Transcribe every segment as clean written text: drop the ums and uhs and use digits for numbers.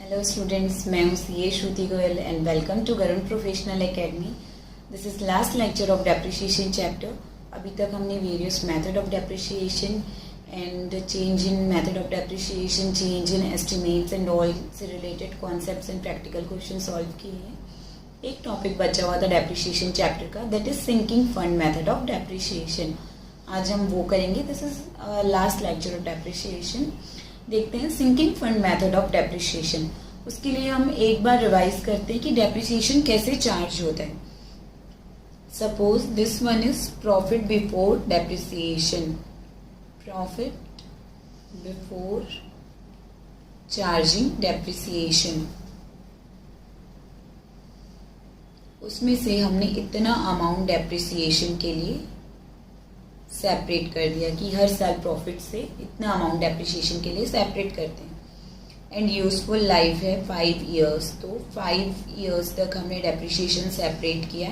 Hello students, मैं हूँ CA Shruti Goyal and welcome to Garun professional academy. This is last lecture of depreciation chapter. अभी तक हमने various method of depreciation and change in method of depreciation, change in estimates and all से related concepts and practical question solve किए हैं। एक topic बचा हुआ था डेप्रिसिएशन चैप्टर का, that is sinking fund method of depreciation. आज हम वो करेंगे। This is last lecture of depreciation. देखते हैं sinking fund method of depreciation. उसके लिए हम एक बार रिवाइज करते हैं कि डेप्रिसिएशन कैसे चार्ज होता है। Suppose this one is profit before depreciation, profit before charging depreciation. उसमें से हमने इतना अमाउंट डेप्रिसिएशन के लिए सेपरेट कर दिया कि हर साल प्रॉफिट से इतना अमाउंट डेप्रिसिएशन के लिए सेपरेट करते हैं। एंड यूजफुल लाइफ है 5 इयर्स, तो 5 इयर्स तक हमने डेप्रिसिएशन सेपरेट किया।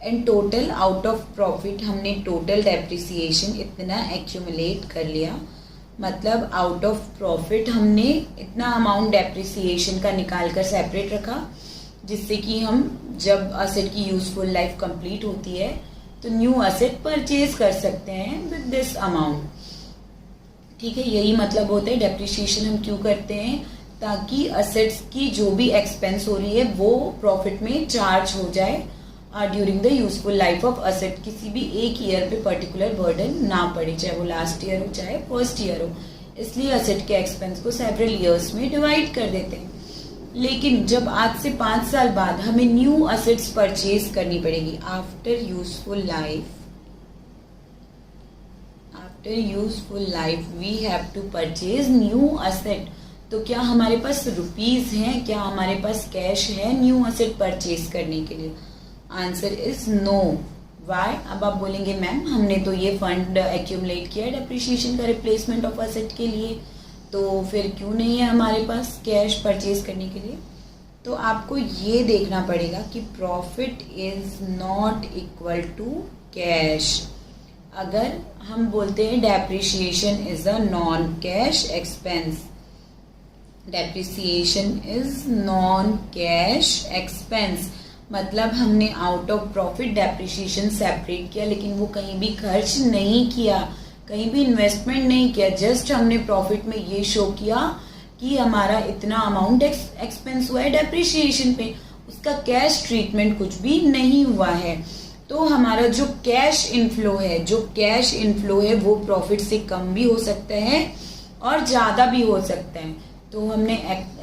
And total out of profit हमने टोटल डेप्रिसिएशन इतना एक्यूमुलेट कर लिया। मतलब आउट ऑफ प्रॉफिट हमने इतना अमाउंट डेप्रिसिएशन का निकाल कर सेपरेट रखा, जिससे कि हम जब असेट की यूजफुल लाइफ कंप्लीट होती है तो न्यू असेट परचेज कर सकते हैं विद दिस अमाउंट। ठीक है, यही मतलब होता है डेप्रिसिएशन हम क्यों करते हैं, ताकि असेट्स की जो भी एक्सपेंस हो रही है वो प्रॉफिट में चार्ज हो जाए during the useful life of asset. किसी भी एक ईयर पे पर्टिकुलर बर्डन ना पड़े, चाहे वो लास्ट ईयर हो चाहे फर्स्ट ईयर हो। इसलिए असेट के एक्सपेंस को सेवरल ईयर्स में डिवाइड कर देते हैं। लेकिन जब आज से 5 साल बाद हमें न्यू असेट्स परचेज करनी पड़ेगी after useful life we have to purchase new asset. तो क्या हमारे पास रुपीज हैं, क्या हमारे पास कैश है न्यू असेट परचेज करने के लिए? Answer is no. वाई? अब आप बोलेंगे मैम हमने तो ये फंड एक्यूमुलेट किया डेप्रिसिएशन का रिप्लेसमेंट ऑफ असेट के लिए, तो फिर क्यों नहीं है हमारे पास कैश परचेज करने के लिए? तो आपको ये देखना पड़ेगा कि profit is not equal to cash. अगर हम बोलते हैं depreciation is a non cash expense, depreciation is non cash expense, मतलब हमने out of profit depreciation separate किया, लेकिन वो कहीं भी खर्च नहीं किया, कहीं भी इन्वेस्टमेंट नहीं किया। जस्ट हमने प्रॉफिट में ये शो किया कि हमारा इतना अमाउंट एक्सपेंस हुआ है डेप्रिसिएशन पे, उसका कैश ट्रीटमेंट कुछ भी नहीं हुआ है। तो हमारा जो कैश इनफ्लो है वो प्रॉफिट से कम भी हो सकता है और ज्यादा भी हो सकता है। तो हमने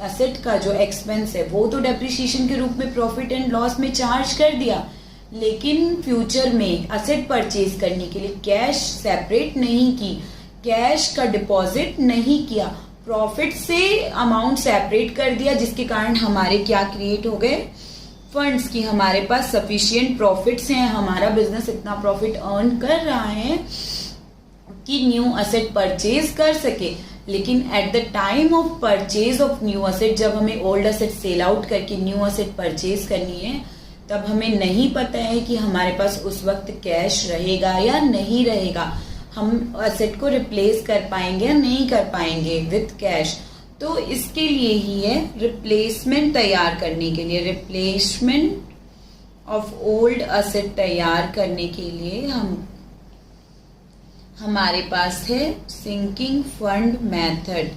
एसेट का जो एक्सपेंस है वो तो डेप्रिसिएशन के रूप में प्रॉफिट एंड लॉस में चार्ज कर दिया, लेकिन फ्यूचर में असेट परचेज करने के लिए कैश सेपरेट नहीं की, कैश का डिपॉजिट नहीं किया, प्रॉफिट से अमाउंट सेपरेट कर दिया, जिसके कारण हमारे क्या क्रिएट हो गए फंड्स की हमारे पास सफिशिएंट प्रॉफिट्स हैं, हमारा बिजनेस इतना प्रॉफिट अर्न कर रहा है कि न्यू असेट परचेज कर सके। लेकिन at the time of purchase of new asset, जब हमें ओल्ड असेट सेल आउट करके न्यू असेट परचेज करनी है, तब हमें नहीं पता है कि हमारे पास उस वक्त कैश रहेगा या नहीं रहेगा, हम असेट को रिप्लेस कर पाएंगे या नहीं कर पाएंगे विथ कैश। तो इसके लिए ही है रिप्लेसमेंट तैयार करने के लिए, रिप्लेसमेंट ऑफ ओल्ड असेट तैयार करने के लिए हमारे पास है सिंकिंग फंड मेथड,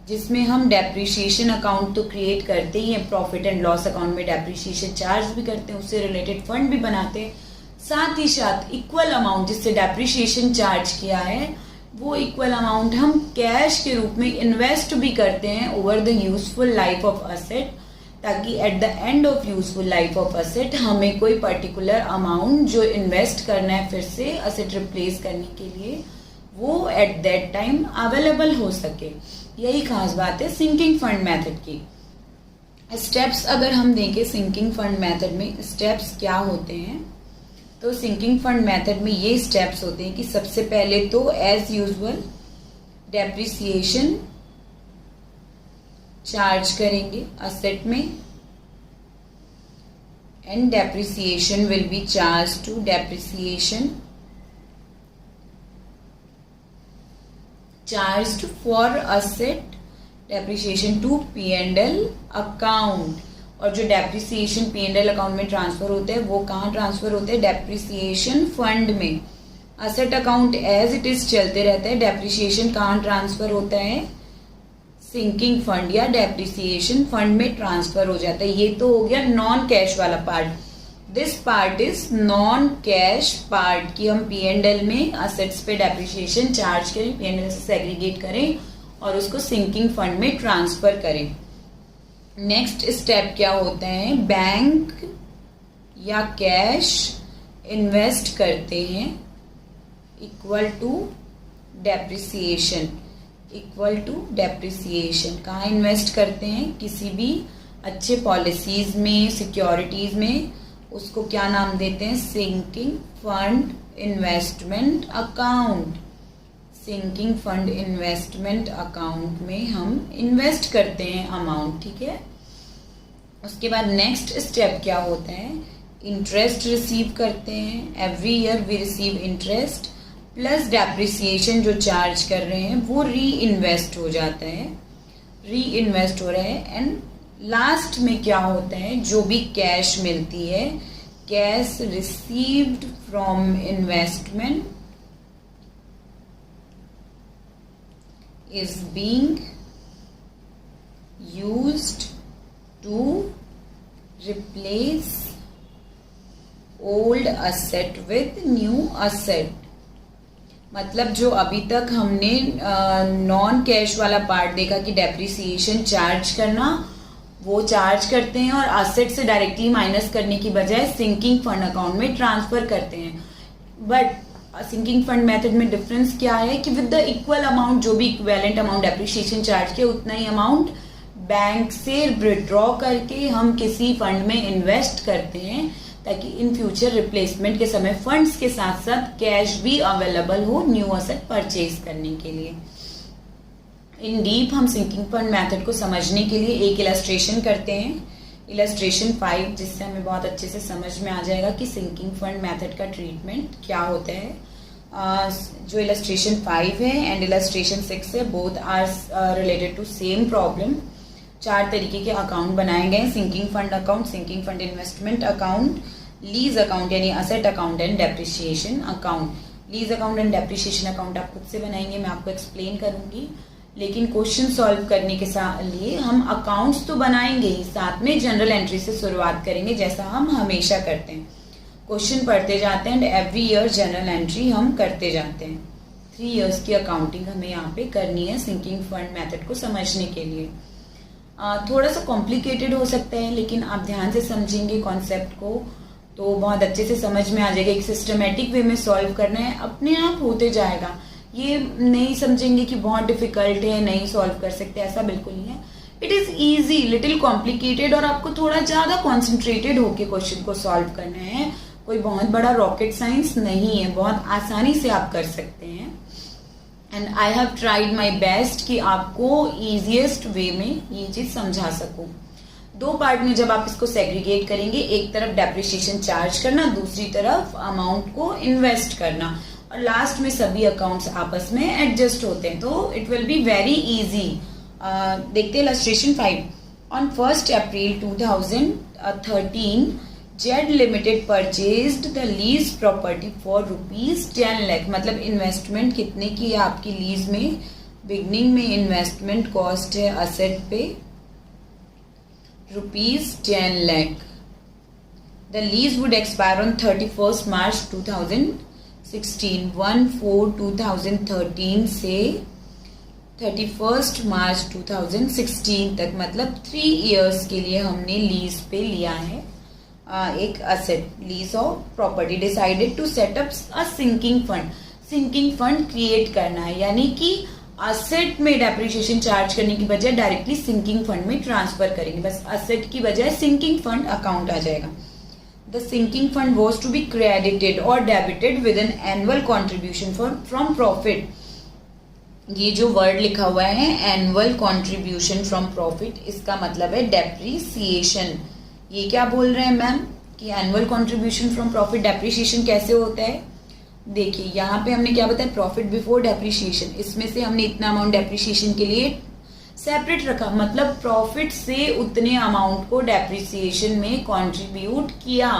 जिसमें हम डेप्रिसिएशन अकाउंट तो क्रिएट करते ही हैं, प्रॉफिट एंड लॉस अकाउंट में डेप्रिसिएशन चार्ज भी करते हैं, उससे रिलेटेड फंड भी बनाते हैं। साथ ही साथ इक्वल अमाउंट जिससे डेप्रिसिएशन चार्ज किया है वो इक्वल अमाउंट हम कैश के रूप में इन्वेस्ट भी करते हैं over the useful life of asset, ताकि at the end of useful life of asset हमें कोई पर्टिकुलर अमाउंट जो इन्वेस्ट करना है फिर से असेट रिप्लेस करने के लिए, वो एट दैट टाइम अवेलेबल हो सके। यही खास बात है सिंकिंग फंड मेथड की। स्टेप्स अगर हम देखें सिंकिंग फंड मेथड में स्टेप्स क्या होते हैं, तो सिंकिंग फंड मेथड में ये स्टेप्स होते हैं कि सबसे पहले तो एज यूजुअल डेप्रिसिएशन चार्ज करेंगे असेट में, and depreciation will be charge to depreciation charged for asset depreciation to P&L account. और जो डेप्रिसिएशन P&L अकाउंट में ट्रांसफर होते हैं वो कहाँ ट्रांसफर होते हैं? डेप्रिसिएशन फंड में। Asset account as it is चलते रहता है, डेप्रिसिएशन कहाँ ट्रांसफर होता है? सिंकिंग फंड या डेप्रिसिएशन फंड में ट्रांसफर हो जाता है। ये तो हो गया नॉन कैश वाला part. This part is non cash part कि हम P&L में असेट्स पे डेप्रिसिएशन चार्ज करें, P&L से सेग्रीगेट करें और उसको सिंकिंग फंड में ट्रांसफर करें। नेक्स्ट स्टेप क्या होता है? बैंक या कैश इन्वेस्ट करते हैं equal to depreciation, equal to depreciation. कहाँ इन्वेस्ट करते हैं? किसी भी अच्छे पॉलिसीज में, सिक्योरिटीज में। उसको क्या नाम देते हैं? Sinking fund investment account. Sinking fund investment account में हम इन्वेस्ट करते हैं अमाउंट, ठीक है। उसके बाद नेक्स्ट स्टेप क्या होता है? इंटरेस्ट रिसीव करते हैं। Every year we receive interest plus depreciation जो चार्ज कर रहे हैं वो री इन्वेस्ट हो जाता है, री इन्वेस्ट हो रहा है। एंड लास्ट में क्या होता है? जो भी कैश मिलती है, cash received from investment is being used to replace old asset with new asset। मतलब जो अभी तक हमने नॉन कैश वाला पार्ट देखा कि डेप्रिसिएशन चार्ज करना, वो चार्ज करते हैं और असेट से डायरेक्टली माइनस करने की बजाय सिंकिंग फंड अकाउंट में ट्रांसफर करते हैं। बट सिंकिंग फंड मेथड में डिफरेंस क्या है कि विद द इक्वल अमाउंट, जो भी इक्विवेलेंट अमाउंट डेप्रिसिएशन चार्ज किया उतना ही अमाउंट बैंक से विड्रॉ करके हम किसी फंड में इन्वेस्ट करते हैं ताकि इन फ्यूचर रिप्लेसमेंट के समय फंड्स के साथ साथ कैश भी अवेलेबल हो न्यू असेट परचेज करने के लिए। इन डीप हम सिंकिंग फंड मेथड को समझने के लिए एक इलस्ट्रेशन करते हैं, इलस्ट्रेशन 5, जिससे हमें बहुत अच्छे से समझ में आ जाएगा कि सिंकिंग फंड मेथड का ट्रीटमेंट क्या होता है। जो इलस्ट्रेशन 5 है एंड इलस्ट्रेशन 6 है, both are related to same problem. 4 तरीके के अकाउंट बनाए गए हैं: sinking fund account, sinking fund investment account, lease account यानी asset account and depreciation account. Lease account and depreciation account आप खुद से बनाएंगे, मैं आपको एक्सप्लेन करूंगी। लेकिन क्वेश्चन सॉल्व करने के लिए हम अकाउंट्स तो बनाएंगे ही, साथ में जनरल एंट्री से शुरुआत करेंगे जैसा हम हमेशा करते हैं। क्वेश्चन पढ़ते जाते हैं and every year general entry हम करते जाते हैं। 3 इयर्स की अकाउंटिंग हमें यहाँ पे करनी है सिंकिंग फंड मेथड को समझने के लिए। थोड़ा सा कॉम्प्लिकेटेड हो सकता है, लेकिन आप ध्यान से समझेंगे कॉन्सेप्ट को तो बहुत अच्छे से समझ में आ जाएगा। एक सिस्टमेटिक वे में सॉल्व करना है, अपने आप होते जाएगा। ये नहीं समझेंगे कि बहुत डिफिकल्ट है, नहीं सॉल्व कर सकते, ऐसा बिल्कुल नहीं है। It is easy, little complicated, और आपको थोड़ा ज्यादा कॉन्सेंट्रेटेड होकर क्वेश्चन को सॉल्व करना है। कोई बहुत बड़ा रॉकेट साइंस नहीं है, बहुत आसानी से आप कर सकते हैं। And I have tried my best कि आपको इजिएस्ट वे में ये चीज समझा सकूं। 2 पार्ट में जब आप इसको सेग्रीगेट करेंगे, एक तरफ डेप्रिसिएशन चार्ज करना, दूसरी तरफ अमाउंट को इन्वेस्ट करना, और लास्ट में सभी अकाउंट्स आपस में एडजस्ट होते हैं, तो it will be very easy. देखते हैं illustration 5। On 1 April 2013 Z limited purchased the lease property for ₹10 lakh. मतलब इन्वेस्टमेंट कितने की है आपकी लीज में? बिगनिंग में इन्वेस्टमेंट कॉस्ट है असेट पे ₹10 lakh. The lease would expire on 31 March 2016। 1/4/2013 से 31 मार्च 2016 तक, मतलब 3 इयर्स के लिए हमने लीज पे लिया है एक asset, lease of property. Decided to set up a sinking fund. Sinking fund create करना है, यानी कि असेट में डेप्रिसिएशन चार्ज करने की बजाय डायरेक्टली सिंकिंग फंड में ट्रांसफर करेंगे, बस असेट की बजाय सिंकिंग फंड अकाउंट आ जाएगा। The sinking fund was to be credited और debited with an annual contribution from profit. ये जो वर्ड लिखा हुआ है एनुअल कॉन्ट्रीब्यूशन फ्रॉम प्रॉफिट, इसका मतलब है डेप्रिसिएशन। ये क्या बोल रहे हैं मैम कि annual contribution from profit depreciation कैसे होता है? देखिए यहाँ पे हमने क्या बताया, प्रॉफिट बिफोर डेप्रिसिएशन, इसमें से हमने इतना अमाउंट डेप्रिसिएशन के लिए सेपरेट रखा, मतलब प्रॉफिट से उतने अमाउंट को डेप्रिसिएशन में कंट्रीब्यूट किया,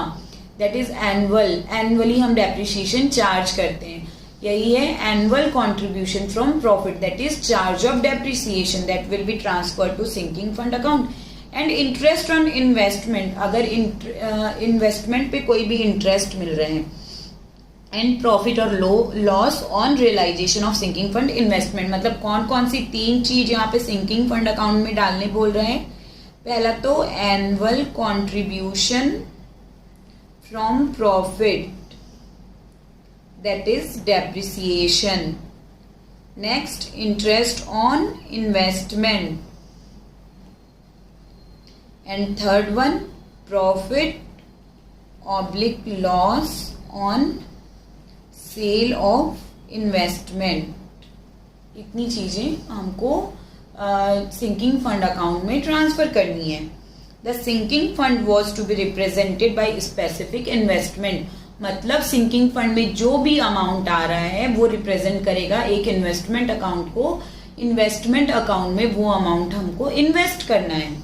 दैट इज एनुअल। एनुअली हम डेप्रिसिएशन चार्ज करते हैं, यही है annual contribution from profit, that is charge of depreciation, that will be transferred to sinking fund account. And interest on investment, अगर इन्वेस्टमेंट पे कोई भी इंटरेस्ट मिल रहे हैं, एंड प्रॉफिट और loss on realisation of sinking fund investment, मतलब कौन कौन सी 3 चीज यहाँ पे सिंकिंग फंड अकाउंट में डालने बोल रहे हैं। पहला तो annual contribution from profit, that is depreciation. Next, interest on investment, and third one, profit oblique loss on sale of investment. इतनी चीजें हमको सिंकिंग फंड अकाउंट में ट्रांसफर करनी है। The sinking fund was to be represented by specific investment, मतलब sinking fund में जो भी अमाउंट आ रहा है वो रिप्रेजेंट करेगा एक इन्वेस्टमेंट अकाउंट को। इन्वेस्टमेंट अकाउंट में वो अमाउंट हमको इन्वेस्ट करना है।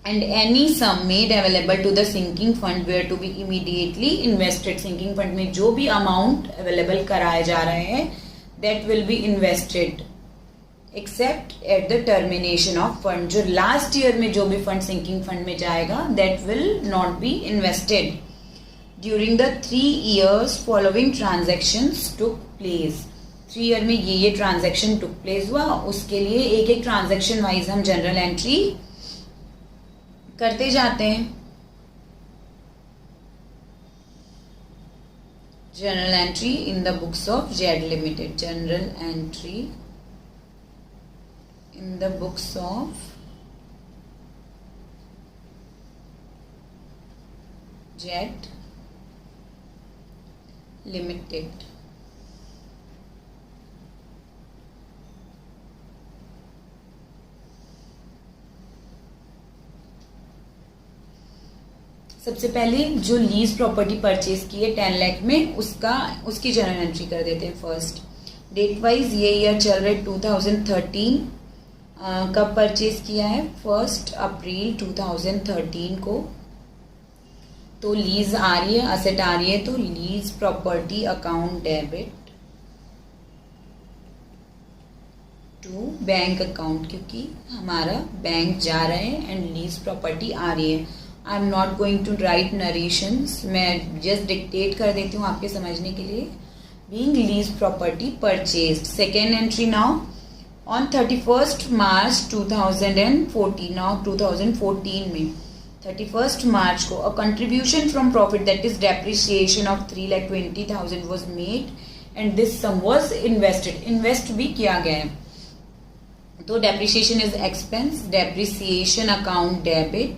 And any sum made available to the sinking fund were to be immediately invested. Sinking fund में जो भी amount available कराए जा रहे हैं that will be invested except at the termination of fund. जो last year में जो भी fund sinking fund में जाएगा that will not be invested. During the 3 years following transactions took place. 3 year में ये transaction took place हुआ, उसके लिए एक एक transaction wise हम journal entry करते जाते हैं। Journal entry in the books of Z limited, general entry in the books of Z limited. सबसे पहले जो लीज प्रॉपर्टी परचेज की है 10 लाख में, उसकी जर्नल एंट्री कर देते हैं। फर्स्ट डेट वाइज ये ईयर चल रहा है 2013, कब परचेज किया है 1 अप्रैल 2013 को। तो लीज आ रही है, असेट आ रही है, तो lease property account debit to bank account, क्योंकि हमारा बैंक जा रहा है एंड लीज प्रॉपर्टी आ रही है। I am not going to write narrations, मैं जस्ट डिक्टेट कर देती हूँ आपके समझने के लिए। Being lease property purchased. Second entry now on 31 March 2014, now 2014 में 31 मार्च को a contribution from profit that is depreciation of 3,20,000 was made and this sum was invested. Invest भी किया गया है, तो depreciation is expense, depreciation account debit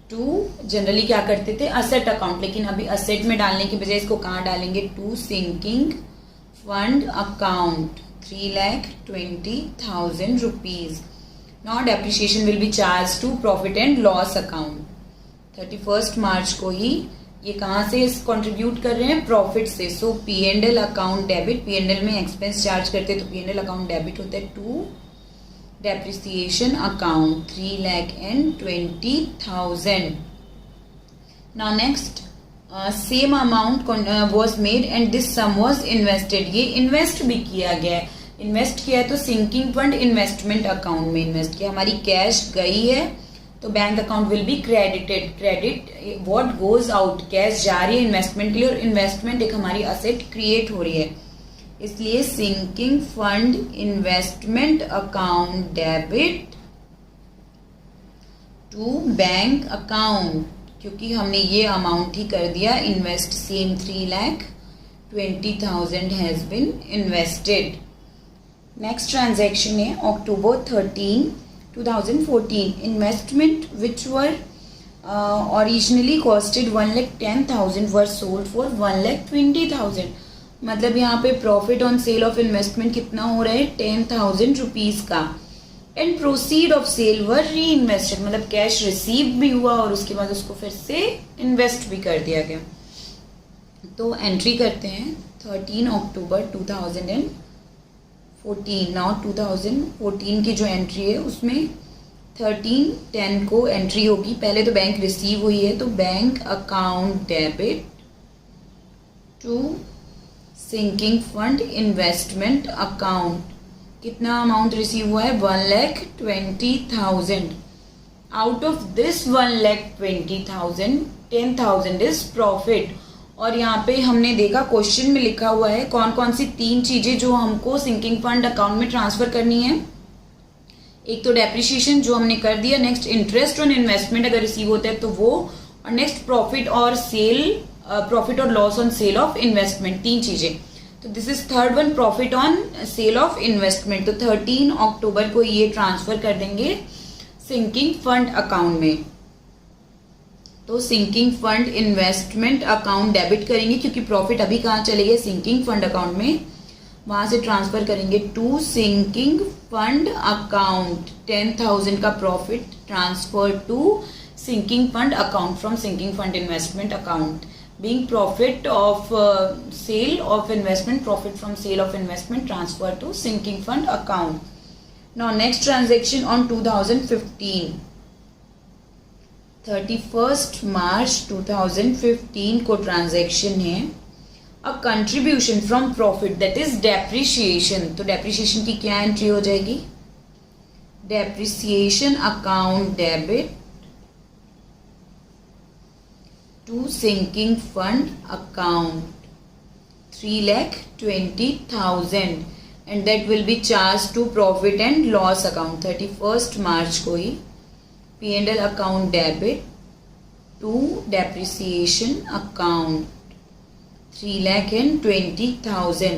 to, generally क्या करते थे असेट अकाउंट, लेकिन अभी असेट में डालने की बजाय इसको कहाँ डालेंगे, to sinking fund account 3,20,000 rupees. Now depreciation will be charge to profit and loss account. 31 मार्च को ही ये कहाँ से कंट्रीब्यूट कर रहे हैं, प्रॉफिट से। सो P&L अकाउंट डेबिट, P&L में एक्सपेंस चार्ज करते हैं तो P&L अकाउंट डेबिट होता है to depreciation account 3,20,000. Now next, same amount was made and this sum was invested. ये इन्वेस्ट भी किया गया है, इन्वेस्ट किया है तो सिंकिंग फंड इन्वेस्टमेंट अकाउंट में इन्वेस्ट किया। हमारी कैश गई है तो bank account will be credited. Credit what goes out, cash जा रही है इन्वेस्टमेंट के लिए, और इन्वेस्टमेंट एक हमारी असेट क्रिएट हो रही है, इसलिए sinking fund investment account debit to bank account, क्योंकि हमने ये अमाउंट ही कर दिया invest. Same 3,20,000 has been invested. Next transaction है अक्टूबर 13, 2014। Investment which were originally costed 1,10,000 were sold for 1,20,000। मतलब यहाँ पे profit on sale of investment कितना हो रहा है, 10,000 रुपीज का। And proceed of sale were reinvested, मतलब कैश रिसीव भी हुआ और उसके बाद उसको फिर से इन्वेस्ट भी कर दिया गया। तो एंट्री करते हैं 13 अक्टूबर 2014। नाउ 2014 की जो एंट्री है उसमें 13/10 को एंट्री होगी। पहले तो बैंक रिसीव हुई है, तो bank account debit to sinking fund investment account. कितना अमाउंट रिसीव हुआ है? 1,20,000। Out of this 1,20,000 10,000 is profit. और यहाँ पे हमने देखा क्वेश्चन में लिखा हुआ है कौन कौन सी 3 चीजें जो हमको सिंकिंग फंड अकाउंट में ट्रांसफर करनी है। एक तो डेप्रिसिएशन जो हमने कर दिया, नेक्स्ट इंटरेस्ट ऑन इन्वेस्टमेंट अगर रिसीव होता है तो वो, और नेक्स्ट प्रॉफिट और सेल, प्रॉफिट और loss on sale of investment. 3 चीजें। तो this is third one, profit on sale of investment. तो 13 अक्टूबर को ये ट्रांसफर कर देंगे सिंकिंग फंड अकाउंट में। तो sinking fund investment account debit करेंगे क्योंकि प्रॉफिट अभी कहाँ चले गए? सिंकिंग फंड अकाउंट में। वहां से ट्रांसफर करेंगे टू सिंकिंग फंड अकाउंट। 10,000 का profit transfer to sinking fund account from sinking fund investment account, being profit of sale of investment, profit from sale of investment transfer to sinking fund account. Now next transaction on 2015, 31st March 2015 को transaction है a contribution from profit that is depreciation। तो depreciation की क्या entry हो जाएगी? depreciation account debit to sinking fund account 3,20,000 and that will be charged to profit and loss account। 31st March को ही P&L account debit to depreciation account 3,20,000।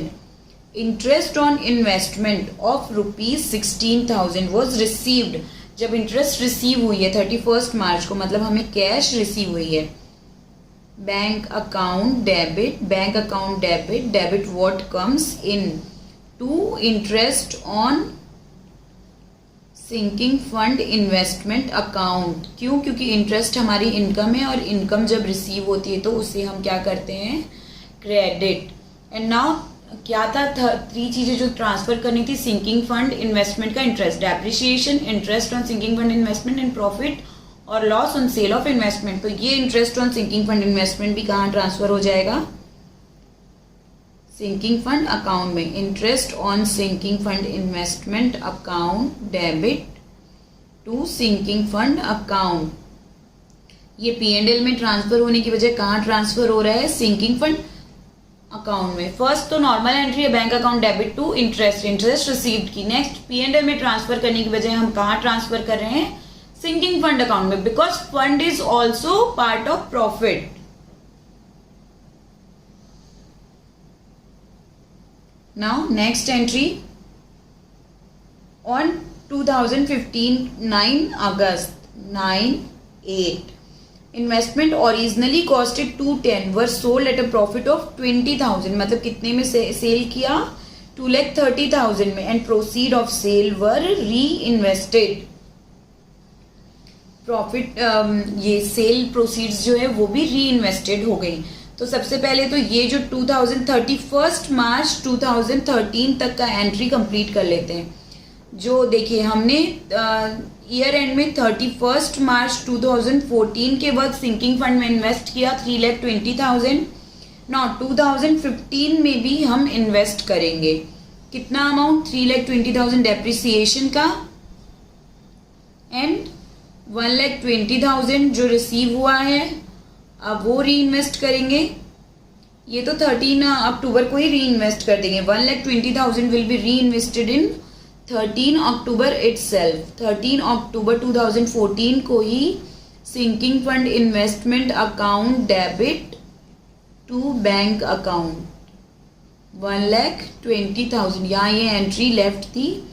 interest on investment of ₹16,000 was received। जब interest receive हुई है 31st मार्च को, मतलब हमें cash receive हुई है। Bank account debit, bank account debit, debit what comes into interest on sinking fund investment account. क्यों? क्योंकि इंटरेस्ट हमारी इनकम है और इनकम जब रिसीव होती है तो उसे हम क्या करते हैं? क्रेडिट। एंड नाउ क्या था? 3 चीजें जो ट्रांसफर करनी थी। सिंकिंग फंड इन्वेस्टमेंट का interest, depreciation, interest on sinking fund investment and profit और loss on sale of investment. तो ये interest on sinking fund investment भी कहाँ ट्रांसफर हो जाएगा? सिंकिंग फंड अकाउंट में। Interest on sinking fund investment account debit to sinking fund account. ये P&L में ट्रांसफर होने की वजह कहाँ ट्रांसफर हो रहा है? सिंकिंग फंड अकाउंट में। फर्स्ट तो नॉर्मल एंट्री है bank account debit to interest, interest received की। नेक्स्ट P&L में ट्रांसफर करने की वजह हम कहाँ ट्रांसफर कर रहे हैं? सिंकिंग फंड अकाउंट में, because fund is also part of profit. Now next entry on 2015 9 August 9/8 investment originally costed 210 were sold at a profit of 20,000। मतलब कितने में सेल किया? 2,30,000 में। And proceed of sale were री इन्वेस्टेड। प्रॉफिट ये cell proceeds जो है वो भी री इन्वेस्टेड हो गई। तो सबसे पहले तो ये जो 31 मार्च 2013 तक का एंट्री कंप्लीट कर लेते हैं। जो देखिए हमने ईयर एंड में 31 मार्च 2014 के वक्त सिंकिंग फंड में इन्वेस्ट किया 3,20,000। नौ 2015 में भी हम इन्वेस्ट करेंगे कितना अमाउंट? 3,20,000 डेप्रिसिएशन का एंड 1,20,000 जो रिसीव हुआ है अब वो री इन्वेस्ट करेंगे। ये तो 13 अक्टूबर को ही री इन्वेस्ट कर देंगे। 1,20,000 विल बी री इन्वेस्टेड इन 13 अक्टूबर इटसेल्फ। 13 अक्टूबर 2014 को ही sinking fund investment account debit to bank account 1,20,000। यहाँ ये एंट्री लेफ्ट थी,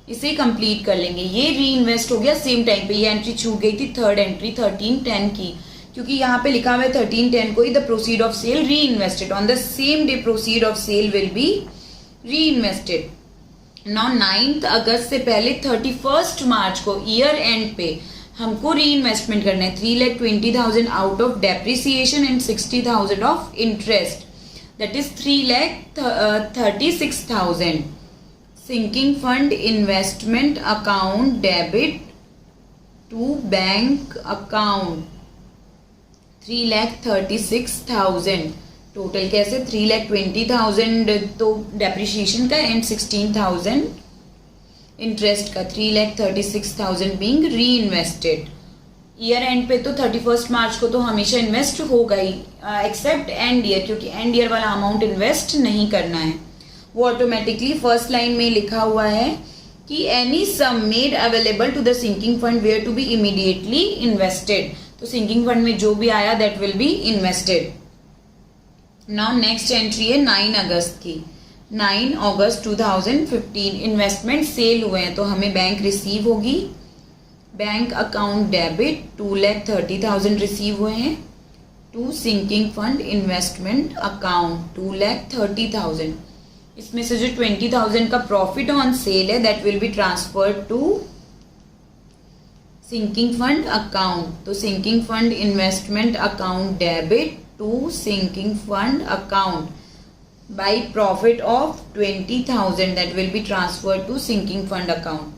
इसे कंप्लीट कर लेंगे। ये री इन्वेस्ट हो गया सेम टाइम पे। ये एंट्री छूट गई थी थर्ड एंट्री 13/10 की, क्योंकि यहाँ पे लिखा हुआ है 13/10 को ही the proceed of sale reinvested on the same day proceed of sale will be री इन्वेस्टेड। नाउ 9 अगस्त से पहले 31 मार्च को ईयर एंड पे हमको री इन्वेस्टमेंट करना है 3,20,000 out of depreciation and 60,000 of interest. that is 3,36,000. Sinking fund investment account debit to bank account 3,36,000. Total कैसे 3,20,000 तो डेप्रिसिएशन का एंड 16,000 इंटरेस्ट का, 3,36,000 बीइंग री इन्वेस्टेड. ईयर एंड पे तो 31 मार्च को तो हमेशा इन्वेस्ट होगा ही, एक्सेप्ट एंड ईयर, क्योंकि एंड ईयर वाला अमाउंट इन्वेस्ट नहीं करना है. वो ऑटोमेटिकली फर्स्ट लाइन में लिखा हुआ है कि any sum made available to the sinking fund were to be immediately invested. तो सिंकिंग फंड में जो भी आया that will be invested. Now next entry है 9 अगस्त की. 9 अगस्त 2015 इन्वेस्टमेंट सेल हुए हैं, तो हमें बैंक रिसीव होगी. बैंक अकाउंट डेबिट 2,30,000 रिसीव हुए हैं to sinking fund investment account 2,30,000. इसमें से जो 20,000 का प्रॉफिट ऑन सेल है that will be transferred to sinking fund account. तो sinking fund investment account debit to sinking fund account by profit of 20,000 that will be transferred to sinking fund account.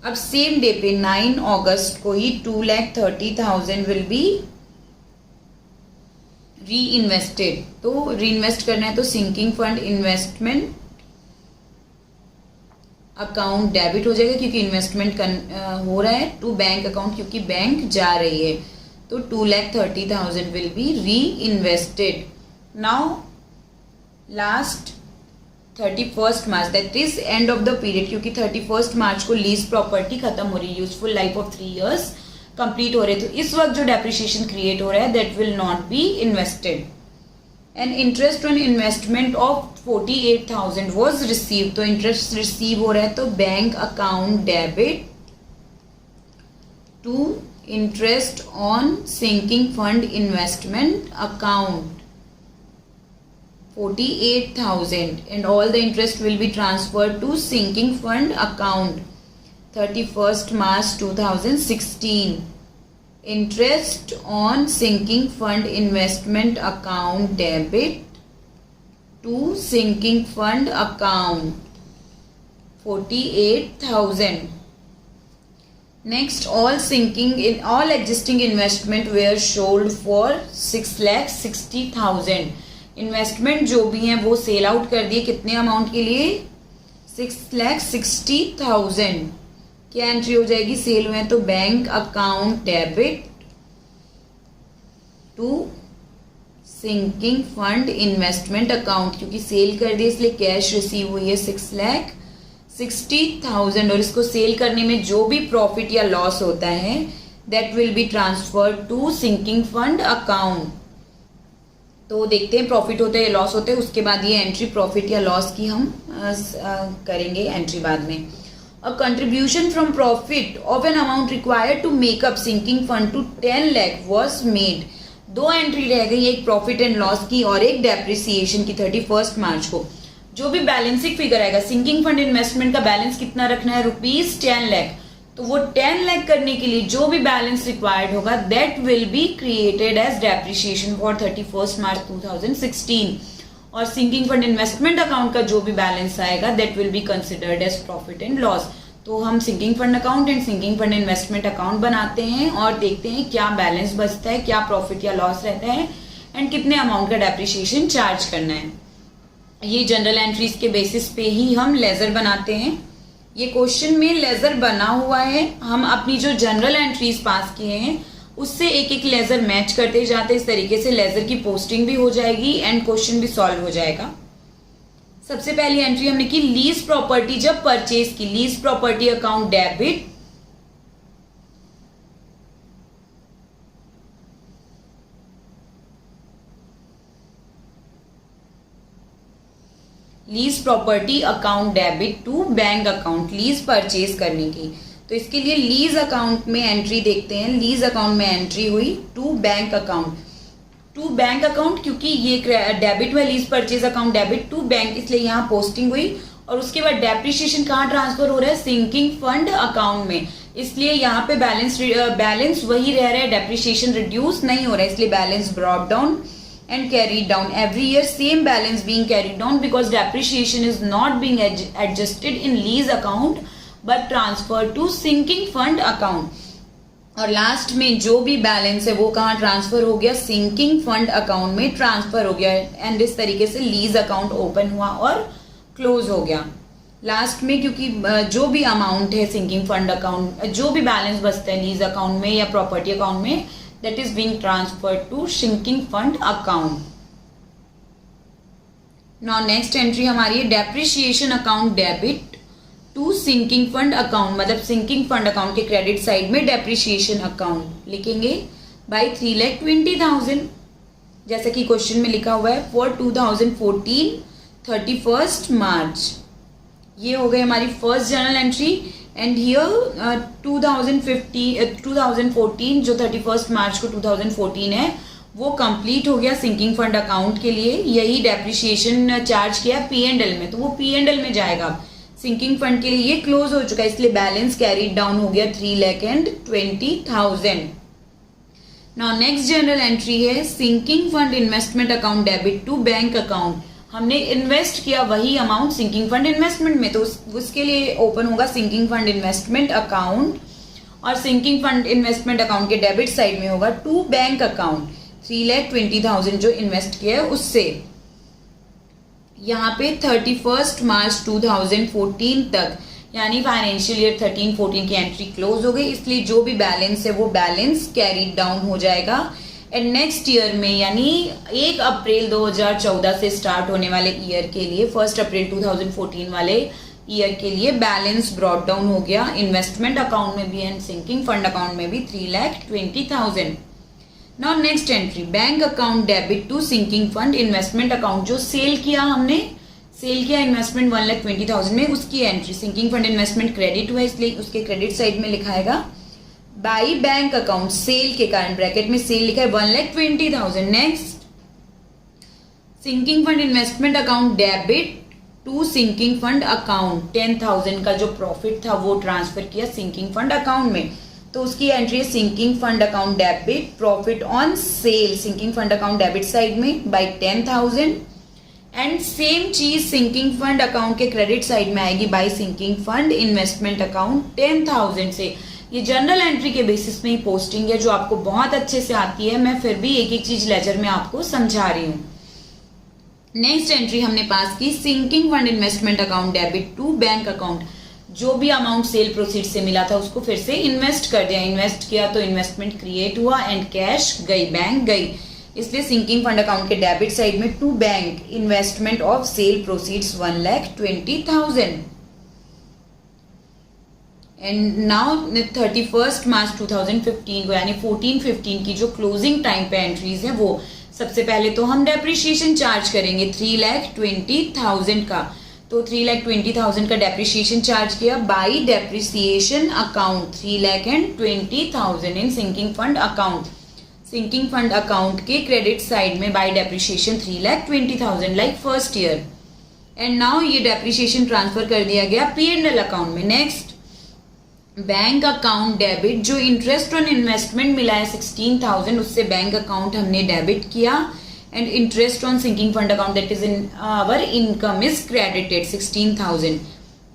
अब same day पे 9 अगस्त को ही 2,30,000 will be री invested. तो reinvest करना है तो sinking fund investment account debit हो जाएगा क्योंकि इन्वेस्टमेंट हो रहा है, टू बैंक अकाउंट क्योंकि बैंक जा रही है. तो 2,30,000 विल बी री invested. Now last 31 March that is end of the period, क्योंकि 31 मार्च को लीज प्रॉपर्टी खत्म हो रही है, useful life of 3 years complete हो रहे हैं. तो इस वक्त जो डेप्रिसिएशन क्रिएट हो रहा है that will not be invested. And interest on investment of 48,000 was receive. तो इंटरेस्ट रिसीव हो रहा है तो bank account debit to interest on sinking fund investment account 48,000 and all the interest will be transferred to sinking fund account 31st March 2016. Interest on sinking fund investment account debit to sinking fund account 48,000. Next, all existing investment were sold for 6,60,000. Investment जो भी हैं वो sell out कर दिए. कितने amount के लिए? 6,60,000. क्या एंट्री हो जाएगी? सेल हुए हैं तो bank account debit to sinking fund investment account, क्योंकि सेल कर दिए इसलिए कैश रिसीव हुई है 6,60,000. और इसको सेल करने में जो भी प्रॉफिट या लॉस होता है that will be transferred to sinking fund account. तो देखते हैं प्रॉफिट होता है या लॉस होता है, उसके बाद ये एंट्री प्रॉफिट या लॉस की हम करेंगे एंट्री बाद में. A contribution from profit of an amount required to make up sinking fund to 10 lakh was made. 2 entry रह गई, एक प्रॉफिट एंड लॉस की और एक डेप्रिसिएशन की. 31 मार्च को जो भी बैलेंसिंग फिगर आएगा, सिंकिंग फंड इन्वेस्टमेंट का बैलेंस कितना रखना है? ₹10 लाख. तो वो 10 लाख करने के लिए जो भी बैलेंस रिक्वायर्ड होगा that will be created as depreciation for 31 March 2016. और सिंकिंग फंड इन्वेस्टमेंट अकाउंट का जो भी बैलेंस आएगा that will be considered as profit and loss. तो हम sinking fund account and sinking fund investment account बनाते हैं और देखते हैं क्या बैलेंस बचता है, क्या प्रॉफिट या लॉस रहता है एंड कितने अमाउंट का डेप्रिसिएशन चार्ज करना है. ये जनरल एंट्रीज के बेसिस पे ही हम लेजर बनाते हैं. ये क्वेश्चन में लेजर बना हुआ है, हम अपनी जो जनरल एंट्रीज पास किए हैं उससे एक एक लेजर मैच करते जाते. इस तरीके से लेजर की पोस्टिंग भी हो जाएगी एंड क्वेश्चन भी सॉल्व हो जाएगा. सबसे पहली एंट्री हमने की लीज प्रॉपर्टी जब परचेज की. Lease property account debit lease property account debit to bank account. Lease purchase करने की, तो इसके लिए लीज अकाउंट में एंट्री देखते हैं. लीज अकाउंट में एंट्री हुई to bank account. To bank account क्योंकि ये डेबिट में lease purchase account debit to bank, इसलिए यहाँ पोस्टिंग हुई. और उसके बाद डेप्रिसिएशन कहाँ ट्रांसफर हो रहा है? सिंकिंग फंड अकाउंट में, इसलिए यहाँ पे बैलेंस वही रह रहा है, डेप्रिसिएशन रिड्यूस नहीं हो रहा है, इसलिए balance brought down and carried down every year, same balance being carried down because depreciation is not being adjusted in lease account but transferred to sinking fund account. और लास्ट में जो भी balance है वो कहाँ ट्रांसफर हो गया, sinking fund account में ट्रांसफर हो गया एंड इस तरीके से लीज अकाउंट ओपन हुआ और क्लोज हो गया लास्ट में, क्योंकि जो भी अमाउंट है सिंकिंग फंड अकाउंट, जो भी बैलेंस बचता है लीज अकाउंट में या प्रॉपर्टी अकाउंट में, that is being transferred to sinking fund account. Now next entry हमारी है depreciation account debit to sinking fund account, मतलब सिंकिंग फंड अकाउंट के क्रेडिट साइड में डेप्रिसिएशन अकाउंट लिखेंगे बाय 3,20,000 जैसा कि क्वेश्चन में लिखा हुआ है फॉर 2014 31 मार्च. ये हो गई हमारी first journal entry and here 2014 जो 31 मार्च को 2014 है वो कंप्लीट हो गया सिंकिंग फंड अकाउंट के लिए. यही डेप्रिसिएशन चार्ज किया P&L में, तो वो P&L में जाएगा. सिंकिंग फंड के लिए ये क्लोज हो चुका है, इसलिए बैलेंस कैरीड डाउन हो गया 3,20,000. नाउ नेक्स्ट जनरल एंट्री है sinking fund investment account debit to bank account. हमने इन्वेस्ट किया वही अमाउंट सिंकिंग फंड इन्वेस्टमेंट में, तो उसके लिए ओपन होगा सिंकिंग फंड इन्वेस्टमेंट अकाउंट और सिंकिंग फंड इन्वेस्टमेंट अकाउंट के डेबिट साइड में होगा टू बैंक अकाउंट 3,20,000 जो इन्वेस्ट किया है उससे. यहाँ पे 31 मार्च 2014 तक यानी फाइनेंशियल ईयर 13-14 की एंट्री क्लोज हो गई, इसलिए जो भी बैलेंस है वो बैलेंस कैरीड डाउन हो जाएगा एंड नेक्स्ट ईयर में यानी 1 अप्रैल 2014 से स्टार्ट होने वाले ईयर के लिए 1 अप्रैल 2014 वाले ईयर के लिए बैलेंस ब्रॉट डाउन हो गया इन्वेस्टमेंट अकाउंट में भी एंड सिंकिंग फंड अकाउंट में भी 3,20,000. Now next entry bank account debit to sinking fund investment account. जो सेल किया हमने, सेल किया इन्वेस्टमेंट 1,20,000 में, उसकी entry sinking fund investment credit हुआ इसलिए उसके क्रेडिट साइड में लिखाएगा बाई बैंक अकाउंट. सेल के कारण ब्रैकेट में सेल लिखा है 1,20,000. Next sinking fund investment account debit to sinking fund account 10,000 का जो प्रॉफिट था वो ट्रांसफर किया सिंकिंग फंड अकाउंट में, तो उसकी एंट्री है sinking fund account debit profit on sale sinking fund account debit side में बाय 10,000 एंड सेम चीज सिंकिंग फंड अकाउंट के क्रेडिट साइड में आएगी by sinking fund investment account 10,000 से. ये जनरल एंट्री के बेसिस में ही पोस्टिंग है जो आपको बहुत अच्छे से आती है, मैं फिर भी एक एक चीज लेजर में आपको समझा रही हूँ. नेक्स्ट एंट्री हमने पास की sinking fund investment account debit to bank account. जो भी अमाउंट सेल प्रोसीड से मिला था उसको फिर से इन्वेस्ट कर दिया, इन्वेस्ट किया तो इन्वेस्टमेंट क्रिएट हुआ एंड कैश गई, बैंक गई, इसलिए सिंकिंग फंड अकाउंट के डेबिट साइड में to bank investment of sale proceeds 1,20,000. And now 31 March 2015 को यानी 14-15 की जो क्लोजिंग टाइम पे एंट्रीज है वो सबसे पहले तो हम डेप्रिसिएशन चार्ज करेंगे 3,20,000 का, तो 3,20,000 का डेप्रिसिएशन चार्ज किया by depreciation account 3,20,000 in sinking fund account. Sinking fund account के क्रेडिट साइड में by depreciation 3,20,000 like first year and now ये डेप्रिसिएशन ट्रांसफर कर दिया गया P&L अकाउंट में. नेक्स्ट बैंक अकाउंट डेबिट जो इंटरेस्ट ऑन इन्वेस्टमेंट मिला है 16,000 उससे बैंक अकाउंट हमने डेबिट किया and interest on sinking fund account that is in our income is credited 16,000.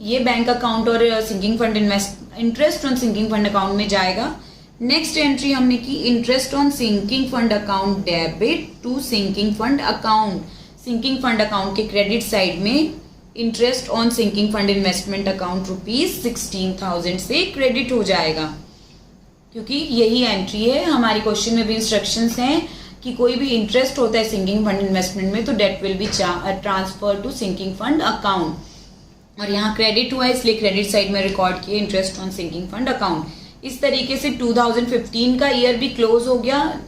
ये बैंक अकाउंट और sinking fund interest on sinking fund account में जाएगा. नेक्स्ट एंट्री हमने की interest on sinking fund account debit to sinking fund account. Sinking fund account के credit side में interest on sinking fund investment account ₹16,000 से credit हो जाएगा, क्योंकि यही एंट्री है. हमारे क्वेश्चन में भी इंस्ट्रक्शंस हैं कि कोई भी इंटरेस्ट होता है सिंकिंग फंड इन्वेस्टमेंट में तो that will be transfer to sinking fund account, और यहाँ क्रेडिट हुआ है इसलिए क्रेडिट साइड में रिकॉर्ड किए interest on sinking fund account. इस तरीके से 2015 का ईयर भी क्लोज हो गया.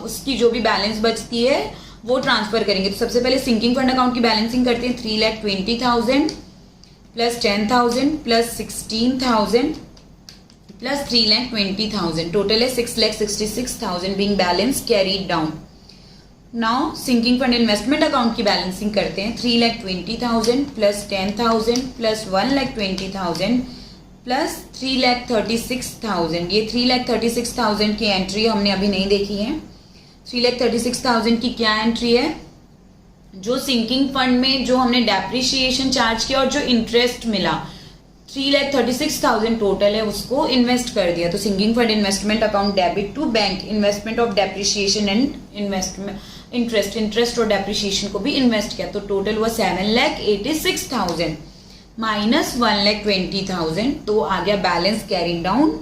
उसकी जो भी बैलेंस बचती है वो ट्रांसफर करेंगे. तो सबसे पहले सिंकिंग फंड अकाउंट की बैलेंसिंग करते हैं 3,20,000 प्लस 10,000 प्लस 16,000 प्लस 3,20,000 टोटल है 6,66,000 being balance carried down. Now sinking fund investment account की बैलेंसिंग करते हैं 3,20,000 प्लस 10,000 प्लस 1,20,000 प्लस 3,36,000. ये 3,36,000 की एंट्री हमने अभी नहीं देखी है. 3,36,000 की क्या एंट्री है? जो सिंकिंग फंड में जो हमने डेप्रिसिएशन चार्ज किया और जो इंटरेस्ट मिला 3,36,000 टोटल है, उसको इन्वेस्ट कर दिया। तो sinking fund investment account debit to bank investment of depreciation and investment interest और डेप्रिसिएशन को भी इन्वेस्ट किया। तो टोटल हुआ 7,86,000 माइनस 1,20,000, तो आ गया balance carry down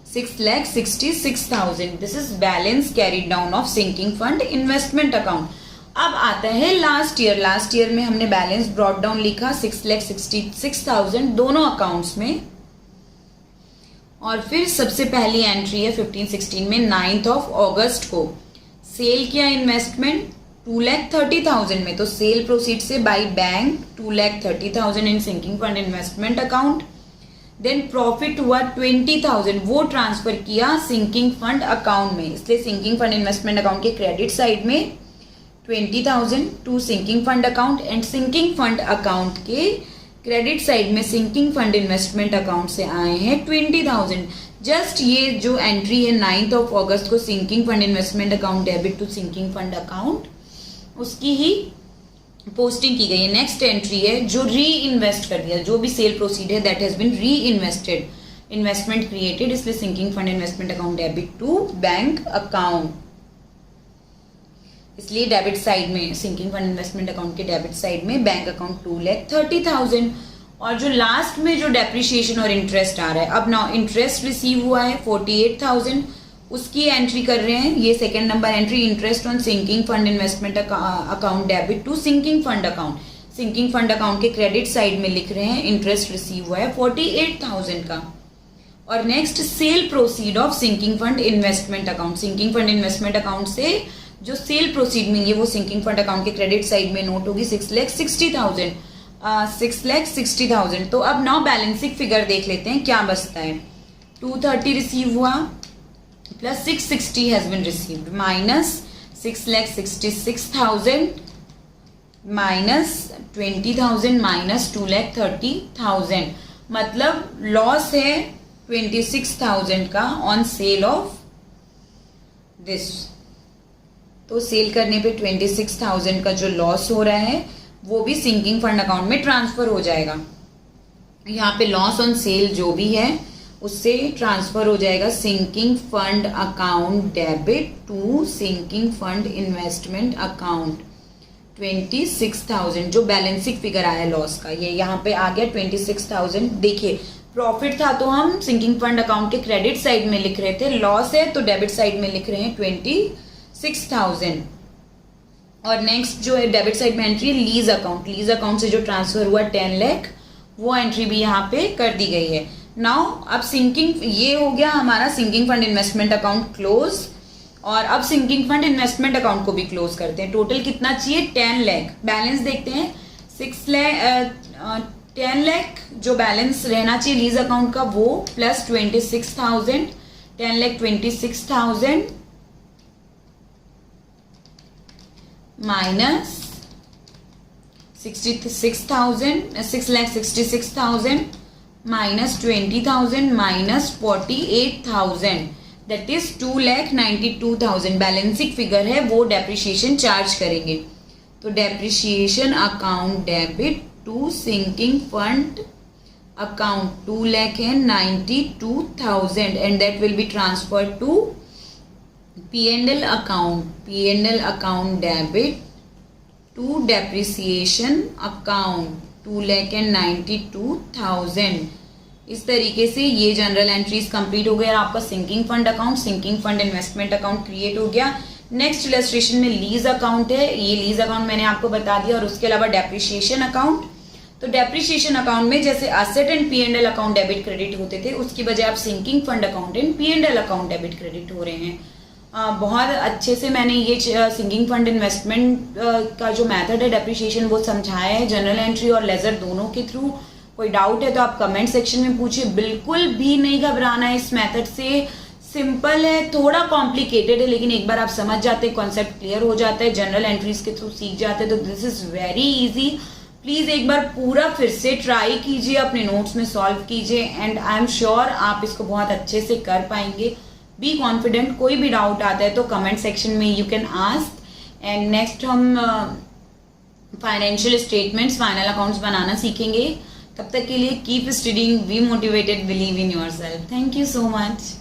6,66,000। This is balance carry down of sinking fund investment account. अब आता है लास्ट ईयर में हमने बैलेंस ब्रॉट डाउन लिखा 6,66,000 दोनों अकाउंट्स में। और फिर सबसे पहली एंट्री है 15-16 में 9th of August को सेल किया इन्वेस्टमेंट 2,30,000 में। तो सेल प्रोसीड से by bank 2,30,000 in sinking fund investment account. Then profit हुआ 20,000, वो ट्रांसफर किया सिंकिंग फंड अकाउंट में। इसलिए सिंकिंग फंड इन्वेस्टमेंट अकाउंट के क्रेडिट साइड में 20,000 to sinking fund account and sinking fund account के क्रेडिट साइड में सिंकिंग फंड इन्वेस्टमेंट अकाउंट से आए हैं 20,000। जस्ट ये जो एंट्री है 9th of August को sinking fund investment account debit to sinking fund account, उसकी ही पोस्टिंग की गई है। नेक्स्ट एंट्री है जो री इन्वेस्ट कर दिया, जो भी सेल प्रोसीड है that has been reinvested, investment created, इसलिए sinking fund investment account debit to bank account. इसलिए डेबिट साइड में सिंकिंग फंड इन्वेस्टमेंट अकाउंट के डेबिट साइड में बैंक अकाउंट 2,30,000। और जो लास्ट में जो डेप्रिसिएशन और इंटरेस्ट आ रहा है, अब नाउ इंटरेस्ट रिसीव हुआ है 48,000, उसकी एंट्री कर रहे हैं। ये second number entry, interest on sinking fund investment account debit to sinking fund account. Sinking fund account के क्रेडिट साइड में लिख रहे हैं इंटरेस्ट रिसीव हुआ है 48,000 का। और next sale proceed of sinking fund investment account. Sinking fund investment account से जो सेल प्रोसीड मिली है वो सिंकिंग फंड अकाउंट के क्रेडिट साइड में नोट होगी 6,60,000। 6,60,000। तो अब नाउ बैलेंसिंग फिगर देख लेते हैं क्या बचता है। 230 रिसीव हुआ plus 660 has been received minus 6,66,000 minus 20,000 minus 2,30,000, मतलब लॉस है 26,000 का ऑन सेल ऑफ दिस। तो सेल करने पे 26,000 का जो लॉस हो रहा है वो भी सिंकिंग फंड अकाउंट में ट्रांसफर हो जाएगा। यहाँ पे लॉस ऑन सेल जो भी है उससे ट्रांसफर हो जाएगा sinking fund account debit to sinking fund investment account. 26,000 जो बैलेंसिंग फिगर आया लॉस का, ये यहाँ पे आ गया 26,000। देखिए प्रॉफिट था तो हम सिंकिंग फंड अकाउंट के क्रेडिट साइड में लिख रहे थे, लॉस है तो डेबिट साइड में लिख रहे हैं 26,000। और नेक्स्ट जो है डेबिट साइड में entry lease account. Lease account से जो ट्रांसफर हुआ 10 लाख, वो एंट्री भी यहाँ पे कर दी गई है। नाउ अब सिंकिंग, ये हो गया हमारा sinking fund investment account close. और अब सिंकिंग फंड इन्वेस्टमेंट अकाउंट को भी क्लोज करते हैं। टोटल कितना चाहिए 10 लाख। बैलेंस देखते हैं 10 लाख जो बैलेंस रहना चाहिए लीज अकाउंट का वो plus 26,000, 10,26,000 minus 6,66,000 minus 20,000 minus 48,000 that is 2,92,000। Balancing figure है वो डेप्रिसिएशन चार्ज करेंगे। तो depreciation account debit to sinking fund account 2,92,000 and that will be transfer to P&L account debit to depreciation account 2,92,000। इस तरीके से ये जनरल एंट्रीज कंप्लीट हो गया और आपका sinking fund account, sinking fund investment account create हो गया। नेक्स्ट इलस्ट्रेशन में लीज अकाउंट है, ये लीज अकाउंट मैंने आपको बता दिया। और उसके अलावा डेप्रिसिएशन अकाउंट, तो डेप्रिसिएशन अकाउंट में जैसे asset and P&L account debit credit होते थे उसकी बजाय आप sinking fund account and P&L account debit credit हो रहे हैं। बहुत अच्छे से मैंने ये सिंकिंग फंड इन्वेस्टमेंट का जो मेथड है डेप्रिसिएशन वो समझाया है जनरल एंट्री और लेजर दोनों के थ्रू। कोई डाउट है तो आप कमेंट सेक्शन में पूछिए, बिल्कुल भी नहीं घबराना है इस मेथड से। सिंपल है, थोड़ा कॉम्प्लिकेटेड है, लेकिन एक बार आप समझ जाते हैं, कॉन्सेप्ट क्लियर हो जाता है, जनरल एंट्रीज के थ्रू सीख जाते हैं, तो this is very easy. Please एक बार पूरा फिर से ट्राई कीजिए, अपने नोट्स में सॉल्व कीजिए एंड आई एम श्योर आप इसको बहुत अच्छे से कर पाएंगे। Be confident. कोई भी डाउट आता है तो कमेंट सेक्शन में you can ask. And next हम फाइनेंशियल स्टेटमेंट्स, फाइनल अकाउंट्स बनाना सीखेंगे। तब तक के लिए keep studying, be motivated, believe in yourself. Thank you so much.